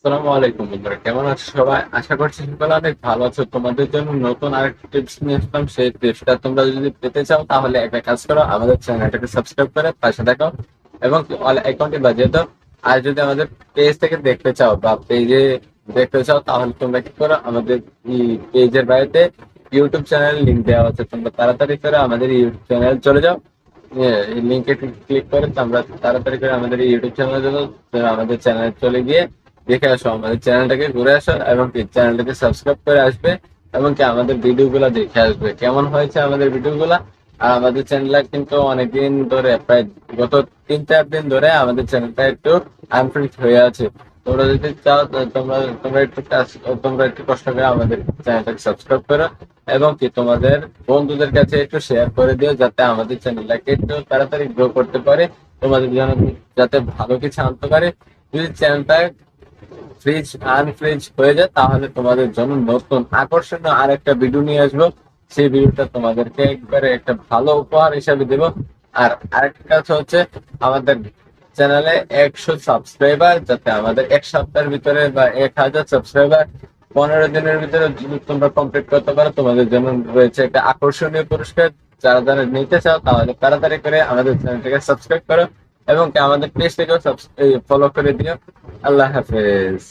আসসালামু আলাইকুম বন্ধুরা, কেমন আছো সবাই? আশা করছি সকলে অনেক ভালো আছো। তোমাদের জন্য নতুন আরেকটা টিপস নিয়ে আসলাম। সেই টিপসটা তোমরা যদি পেতে চাও তাহলে একটা কাজ করো, আমাদের চ্যানেলটাকে সাবস্ক্রাইব করে পাশে থাকো এবং অল অ্যাকাউন্টে বাজিয়ে দাও। আর যদি আমাদের পেজ থেকে দেখতে চাও বা পেজে দেখতে চাও তাহলে তোমরা কি করো, আমাদের পেজের বাইরে ইউটিউব চ্যানেল লিংক দেওয়া আছে, তোমরা তাড়াতাড়ি করে আমাদের ইউটিউব চ্যানেল চলে যাও। লিংকে ক্লিক করে তোমরা তাড়াতাড়ি করে আমাদের ইউটিউব চ্যানেলে যাও। আমাদের চ্যানেলে চলে গিয়ে দেখে আসো, আমাদের চ্যানেলটাকে ঘুরে আসো এবং কি চ্যানেলটাকে সাবস্ক্রাইব করে আসবে এবং কি আমাদের ভিডিওগুলো দেখে আসবে কেমন হয়েছে আমাদের ভিডিওগুলা। আর আমাদের চ্যানেলটা কিন্তু অনেকদিন ধরে, প্রায় গত 3-4 দিন ধরে আমাদের চ্যানেলটা একটু আনফিট হয়ে আছে। তোমরা যদি চাও তোমরা তোমরা একটু কষ্ট করে আমাদের চ্যানেলটাকে সাবস্ক্রাইব করো এবং কি তোমাদের বন্ধুদের কাছে একটু শেয়ার করে দিও, যাতে আমাদের চ্যানেলটাকে একটু তাড়াতাড়ি গ্রো করতে পারে, তোমাদের জন্য যাতে ভালো কিছু আনতে পারে। যদি চ্যানেলটা ফ্রিজ আনফ্রিজ হয়ে যায় তাহলে তোমাদের জন্য নতুন আকর্ষণীয় আরেকটা ভিডিও নিয়ে আসবো। সেই ভিডিওটা তোমাদেরকে একবারে একটা ভালো উপহার হিসাবে দেবো। আর আরেকটা কাজ হচ্ছে, আমাদের চ্যানেলে 100 সাবস্ক্রাইবার, যাতে আমাদের এক সপ্তাহের ভিতরে বা 1000 সাবস্ক্রাইবার 15 দিনের ভিতরে যদি তোমরা কমপ্লিট করতে পারো, তোমাদের জন্য রয়েছে একটা আকর্ষণীয় পুরস্কার। যারা যারা নিতে চাও তাহলে তাড়াতাড়ি করে আমাদের চ্যানেলটাকে সাবস্ক্রাইব করো এবং কি আমাদের পেজটাকেও ফলো করে দিও। আল্লাহ হাফেজ।